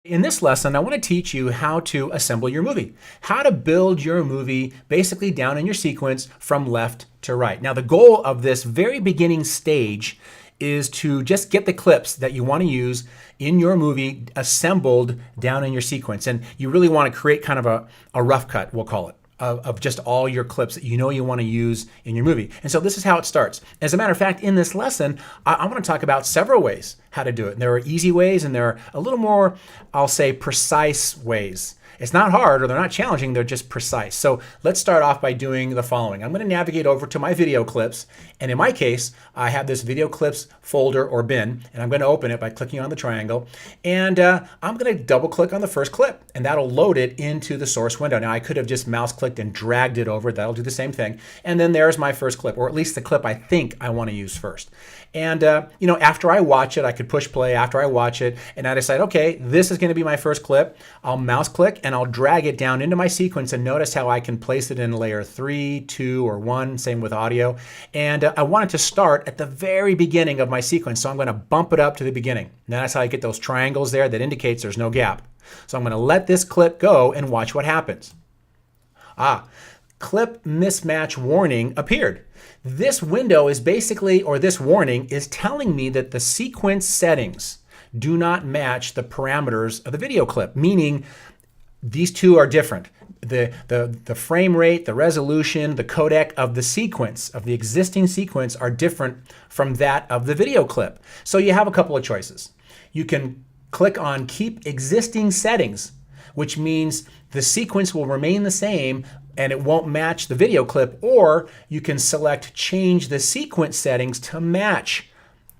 In this lesson, I want to teach you how to assemble your movie, how to build your movie basically down in your sequence from left to right. Now, the goal of this very beginning stage is to just get the clips that you want to use in your movie assembled down in your sequence. And you really want to create kind of a rough cut, we'll call it, of just all your clips that you know you want to use in your movie. And so this is how it starts. As a matter of fact, in this lesson, I want to talk about several ways how to do it. And there are easy ways and there are a little more, I'll say, precise ways. It's not hard or they're not challenging, they're just precise. So let's start off by doing the following. I'm going to navigate over to my video clips. And in my case, I have this video clips folder or bin, and I'm going to open it by clicking on the triangle. And I'm going to double click on the first clip, and that'll load it into the source window. Now I could have just mouse clicked and dragged it over. That'll do the same thing. And then there's my first clip, or at least the clip I think I want to use first. And after I watch it, I could push play after I watch it, and I decide, okay, this is going to be my first clip. I'll mouse click and I'll drag it down into my sequence, and notice how I can place it in layer 3, 2, or 1, same with audio. And I want it to start at the very beginning of my sequence, so I'm going to bump it up to the beginning. And that's how I get those triangles there that indicates there's no gap. So I'm going to let this clip go and watch what happens. Clip mismatch warning appeared. This window is basically, or this warning is telling me that the sequence settings do not match the parameters of the video clip, meaning these two are different. The frame rate, the resolution, the codec of the sequence, of the existing sequence are different from that of the video clip. So you have a couple of choices. You can click on Keep Existing Settings, which means the sequence will remain the same and it won't match the video clip, or you can select Change the Sequence Settings to match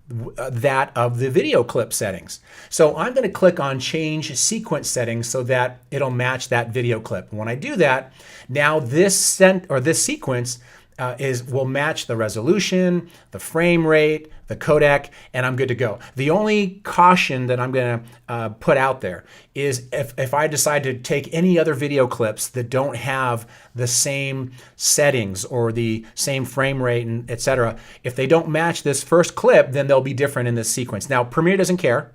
that of the video clip settings. So I'm going to click on Change Sequence Settings so that it'll match that video clip. And when I do that, now this sequence will match the resolution, the frame rate, the codec, and I'm good to go. The only caution that I'm going to put out there is if I decide to take any other video clips that don't have the same settings or the same frame rate, and etc., if they don't match this first clip, then they'll be different in this sequence. Now, Premiere doesn't care,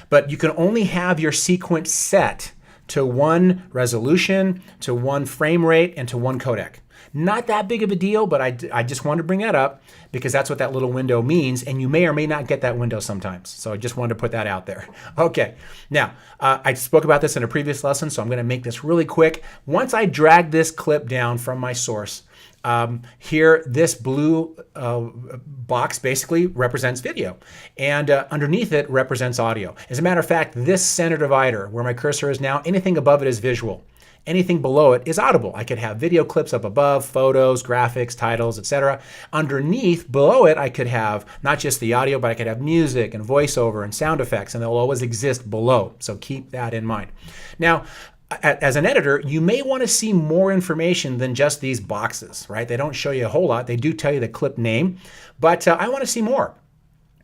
but you can only have your sequence set to one resolution, to one frame rate, and to one codec. Not that big of a deal, but I just wanted to bring that up because that's what that little window means, and you may or may not get that window sometimes. So I just wanted to put that out there. Okay, now I spoke about this in a previous lesson, so I'm going to make this really quick. Once I drag this clip down from my source, here, this blue box basically represents video, and underneath it represents audio. As a matter of fact, this center divider, where my cursor is now, anything above it is visual. Anything below it is audible. I could have video clips up above, photos, graphics, titles, etc. Underneath, below it, I could have not just the audio, but I could have music and voiceover and sound effects, and they'll always exist below. So keep that in mind. Now, as an editor, you may want to see more information than just these boxes, right? They don't show you a whole lot. They do tell you the clip name, but I want to see more.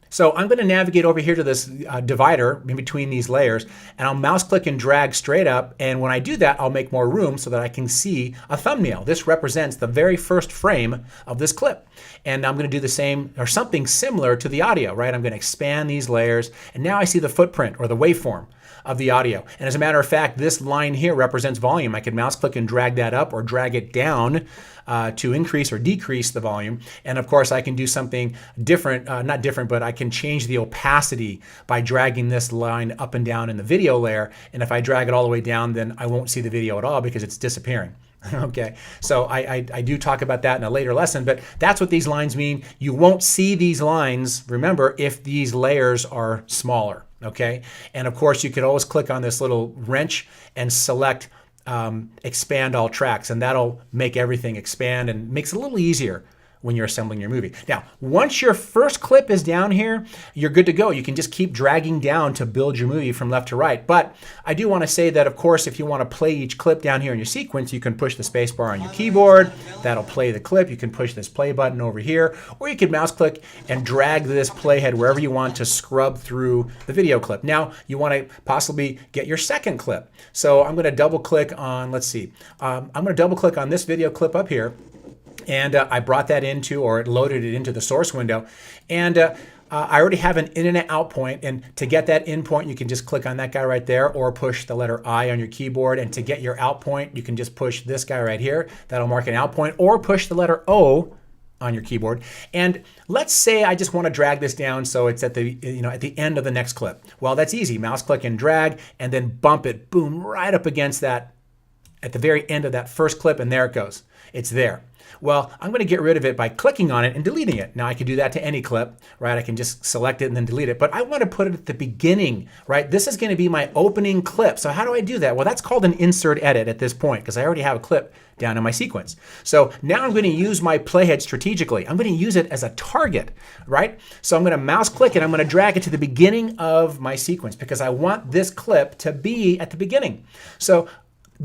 So I'm going to navigate over here to this divider in between these layers, and I'll mouse click and drag straight up. And when I do that, I'll make more room so that I can see a thumbnail. This represents the very first frame of this clip. And I'm going to do the same or something similar to the audio, right? I'm going to expand these layers, and now I see the footprint or the waveform of the audio. And as a matter of fact, this line here represents volume. I can mouse click and drag that up or drag it down to increase or decrease the volume. And of course, I can do something different, not different, but I can change the opacity by dragging this line up and down in the video layer. And if I drag it all the way down, then I won't see the video at all because it's disappearing. Okay, so I do talk about that in a later lesson, but that's what these lines mean. You won't see these lines, remember, if these layers are smaller. Okay, and of course you could always click on this little wrench and select expand all tracks, and that'll make everything expand and makes it a little easier when you're assembling your movie. Now, once your first clip is down here, you're good to go. You can just keep dragging down to build your movie from left to right. But I do want to say that, of course, if you want to play each clip down here in your sequence, you can push the space bar on your keyboard. That'll play the clip. You can push this play button over here, or you can mouse click and drag this playhead wherever you want to scrub through the video clip. Now, you want to possibly get your second clip. So I'm going to double click on, let's see, I'm going to double click on this video clip up here. And I brought that into, or it loaded it into the source window. And I already have an in and an out point, and to get that in point, you can just click on that guy right there or push the letter I on your keyboard. And to get your out point, you can just push this guy right here. That'll mark an out point, or push the letter O on your keyboard. And let's say I just want to drag this down so it's at the at the end of the next clip. Well, that's easy. Mouse click and drag, and then bump it, boom, right up against that at the very end of that first clip, and there it goes. It's there. Well, I'm going to get rid of it by clicking on it and deleting it. Now I can do that to any clip, right? I can just select it and then delete it, but I want to put it at the beginning, right? This is going to be my opening clip. So how do I do that? Well, that's called an insert edit at this point because I already have a clip down in my sequence. So now I'm going to use my playhead strategically. I'm going to use it as a target, right? So I'm going to mouse click it. I'm going to drag it to the beginning of my sequence because I want this clip to be at the beginning. So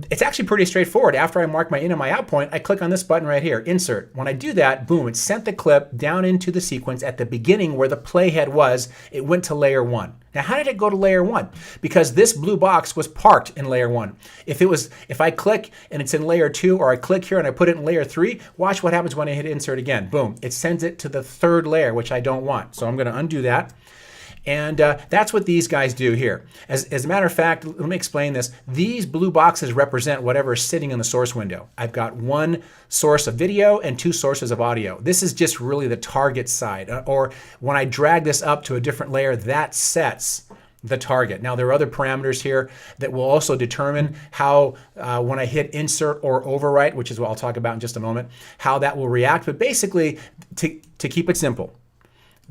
it's actually pretty straightforward. After I mark my in and my out point, I click on this button right here, insert. When I do that, boom, it sent the clip down into the sequence at the beginning where the playhead was. It went to layer 1. Now, how did it go to layer 1? Because this blue box was parked in layer 1. If I click and it's in layer 2, or I click here and I put it in layer 3, watch what happens when I hit insert again. Boom, it sends it to the third layer, which I don't want. So I'm going to undo that. And that's what these guys do here. As a matter of fact, let me explain this. These blue boxes represent whatever is sitting in the source window. I've got one source of video and two sources of audio. This is just really the target side. Or when I drag this up to a different layer, that sets the target. Now, there are other parameters here that will also determine how, when I hit insert or overwrite, which is what I'll talk about in just a moment, how that will react. But basically, to keep it simple,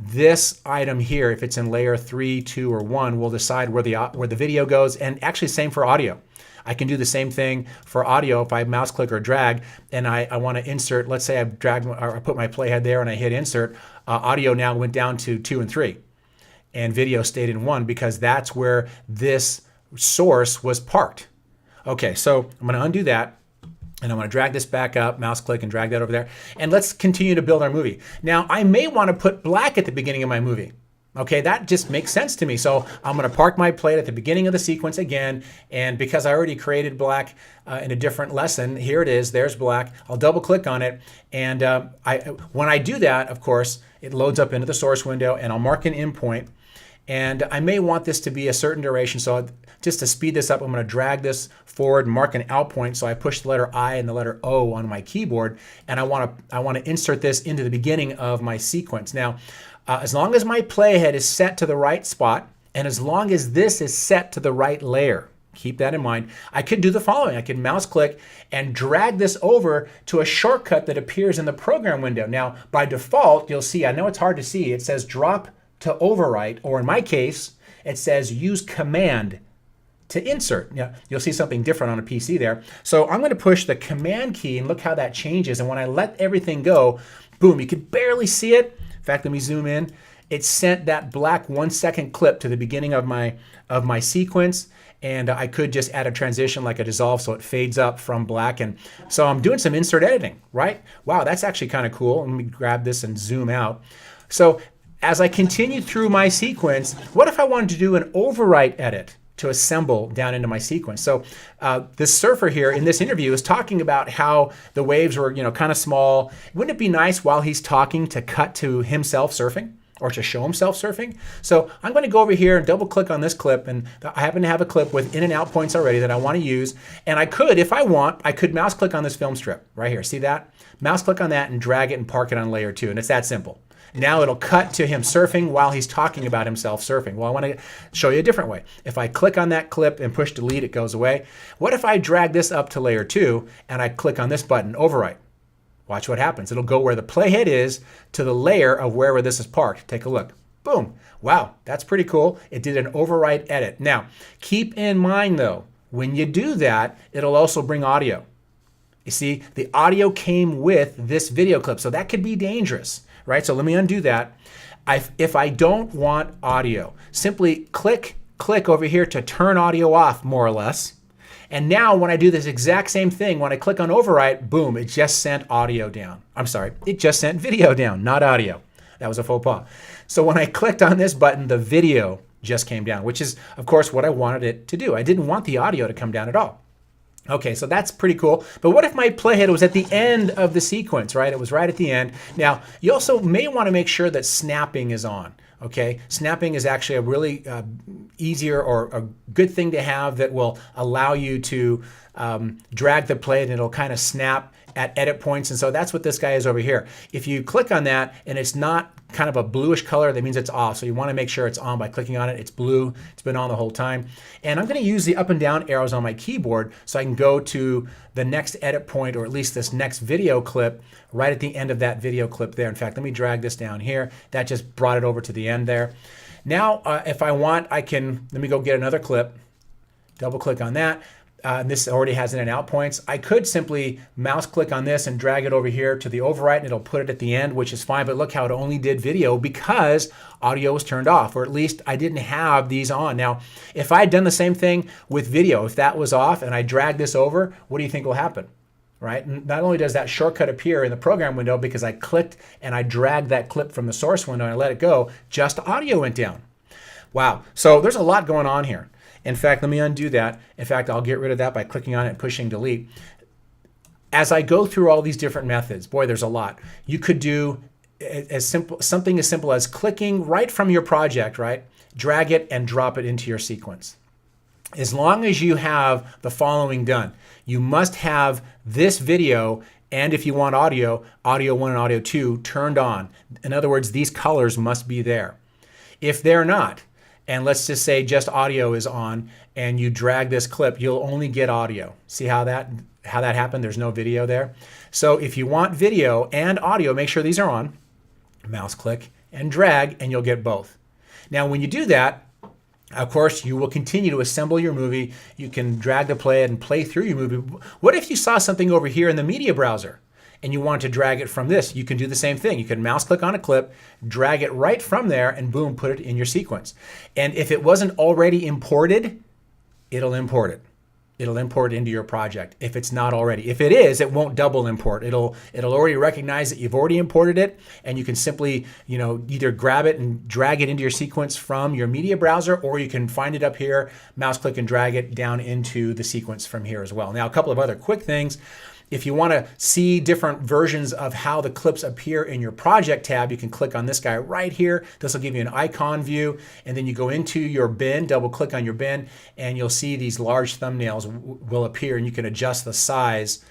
this item here, if it's in layer 3, 2, or 1, will decide where the video goes, and actually same for audio. I can do the same thing for audio if I mouse click or drag and I want to insert. Let's say I've dragged or I put my playhead there and I hit insert. Audio now went down to 2 and 3, and video stayed in 1 because that's where this source was parked. Okay, so I'm going to undo that. And I'm going to drag this back up, mouse click, and drag that over there. And let's continue to build our movie. Now, I may want to put black at the beginning of my movie. Okay, that just makes sense to me. So I'm going to park my plate at the beginning of the sequence again. And because I already created black in a different lesson, here it is, there's black. I'll double click on it. And when I do that, of course, it loads up into the source window, and I'll mark an in point. And I may want this to be a certain duration. So just to speed this up, I'm going to drag this forward and mark an out point. So I push the letter I and the letter O on my keyboard, and I want to insert this into the beginning of my sequence. Now, as long as my playhead is set to the right spot, and as long as this is set to the right layer, keep that in mind, I could do the following. I could mouse click and drag this over to a shortcut that appears in the program window. Now, by default, you'll see, I know it's hard to see, it says drop to overwrite, or in my case, it says use command to insert. Yeah, you'll see something different on a PC there. So I'm going to push the command key, and look how that changes. And when I let everything go, boom, you can barely see it. In fact, let me zoom in. It sent that black 1-second clip to the beginning of my sequence. And I could just add a transition like a dissolve so it fades up from black. And so I'm doing some insert editing, right? Wow, that's actually kind of cool. Let me grab this and zoom out. So as I continue through my sequence, what if I wanted to do an overwrite edit to assemble down into my sequence? So this surfer here in this interview is talking about how the waves were, kind of small. Wouldn't it be nice while he's talking to cut to himself surfing, or to show himself surfing? So I'm going to go over here and double click on this clip, and I happen to have a clip with in and out points already that I want to use. And I could, if I want, I could mouse click on this film strip right here. See that? Mouse click on that and drag it and park it on layer 2, and it's that simple. Now it'll cut to him surfing while he's talking about himself surfing. Well, I want to show you a different way. If I click on that clip and push delete, it goes away. What if I drag this up to layer 2 and I click on this button, overwrite? Watch what happens. It'll go where the playhead is to the layer of wherever this is parked. Take a look. Boom. Wow, that's pretty cool. It did an overwrite edit. Now, keep in mind though, when you do that, it'll also bring audio. You see, the audio came with this video clip, so that could be dangerous. Right? So let me undo that. If I don't want audio, simply click over here to turn audio off, more or less. And now when I do this exact same thing, when I click on overwrite, boom, it just sent audio down. I'm sorry, it just sent video down, not audio. That was a faux pas. So when I clicked on this button, the video just came down, which is, of course, what I wanted it to do. I didn't want the audio to come down at all. Okay, so that's pretty cool. But what if my playhead was at the end of the sequence, right? It was right at the end. Now, you also may want to make sure that snapping is on. Okay, snapping is actually a really easier or a good thing to have that will allow you to drag the plate and it'll kind of snap at edit points. And so that's what this guy is over here. If you click on that and it's not kind of a bluish color, that means it's off. So you want to make sure it's on by clicking on it. It's blue. It's been on the whole time. And I'm going to use the up and down arrows on my keyboard so I can go to the next edit point, or at least this next video clip right at the end of that video clip there. In fact, let me drag this down here. That just brought it over to the end there. Now, if I want, let me go get another clip, double click on that. This already has in and out points. I could simply mouse click on this and drag it over here to the overwrite and it'll put it at the end, which is fine, but look how it only did video because audio was turned off, or at least I didn't have these on. Now, if I had done the same thing with video, if that was off and I drag this over, what do you think will happen? Right? Not only does that shortcut appear in the program window because I clicked and I dragged that clip from the source window and I let it go, just audio went down. Wow. So there's a lot going on here. In fact, let me undo that. In fact, I'll get rid of that by clicking on it and pushing delete. As I go through all these different methods, boy, there's a lot. You could do something as simple as clicking right from your project, right? Drag it and drop it into your sequence. As long as you have the following done, you must have this video, and if you want audio, audio 1 and audio 2 turned on. In other words, these colors must be there. If they're not, and let's just say just audio is on and you drag this clip, you'll only get audio. See how that happened? There's no video there. So if you want video and audio, make sure these are on. Mouse click and drag and you'll get both. Now when you do that, of course, you will continue to assemble your movie. You can drag the play and play through your movie. What if you saw something over here in the media browser and you want to drag it from this? You can do the same thing. You can mouse click on a clip, drag it right from there, and boom, put it in your sequence. And if it wasn't already imported, it'll import it. It'll import it into your project if it's not already. If it is, it won't double import. It'll already recognize that you've already imported it, and you can simply, either grab it and drag it into your sequence from your media browser, or you can find it up here, mouse click and drag it down into the sequence from here as well. Now, a couple of other quick things. If you want to see different versions of how the clips appear in your project tab, you can click on this guy right here. This will give you an icon view, and then you go into your bin, double click on your bin, and you'll see these large thumbnails will appear, and you can adjust the size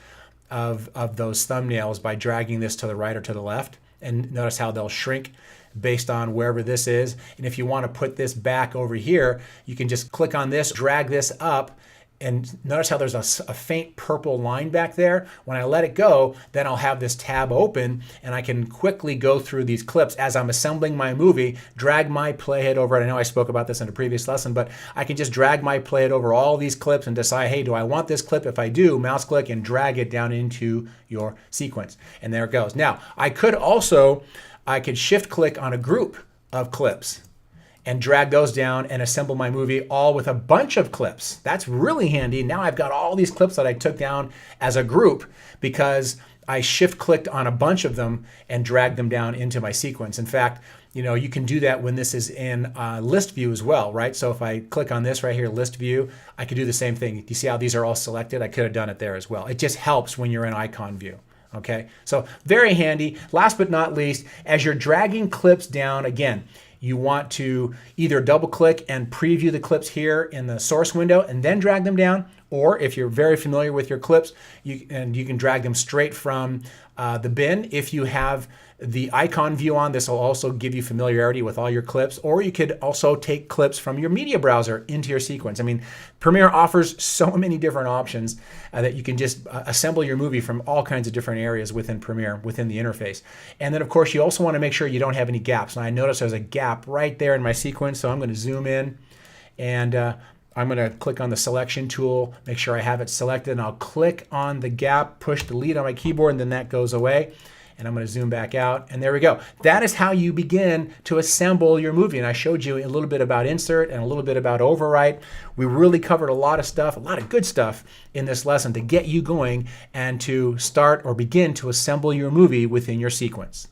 of those thumbnails by dragging this to the right or to the left. And notice how they'll shrink based on wherever this is. And if you want to put this back over here, you can just click on this, drag this up, and notice how there's a faint purple line back there. When I let it go, then I'll have this tab open and I can quickly go through these clips as I'm assembling my movie, drag my playhead over it. I know I spoke about this in a previous lesson, but I can just drag my playhead over all these clips and decide, hey, do I want this clip? If I do, mouse click and drag it down into your sequence. And there it goes. Now, I could shift click on a group of clips and drag those down and assemble my movie all with a bunch of clips. That's really handy. Now I've got all these clips that I took down as a group because I shift clicked on a bunch of them and dragged them down into my sequence. In fact, you can do that when this is in list view as well, right? So if I click on this right here, list view, I could do the same thing. You see how these are all selected? I could have done it there as well. It just helps when you're in icon view. Okay, so very handy. Last but not least, as you're dragging clips down, again, you want to either double click and preview the clips here in the source window and then drag them down, or if you're very familiar with your clips, you can drag them straight from the bin. If you have the icon view on, this will also give you familiarity with all your clips, or you could also take clips from your media browser into your sequence. I mean, Premiere offers so many different options that you can just assemble your movie from all kinds of different areas within Premiere, within the interface. And then of course, you also want to make sure you don't have any gaps. And I notice there's a gap right there in my sequence, so I'm going to zoom in and I'm going to click on the selection tool, make sure I have it selected, and I'll click on the gap, push delete on my keyboard, and then that goes away. And I'm going to zoom back out, and there we go. That is how you begin to assemble your movie. And I showed you a little bit about insert and a little bit about overwrite. We really covered a lot of stuff, a lot of good stuff in this lesson to get you going and to start or begin to assemble your movie within your sequence.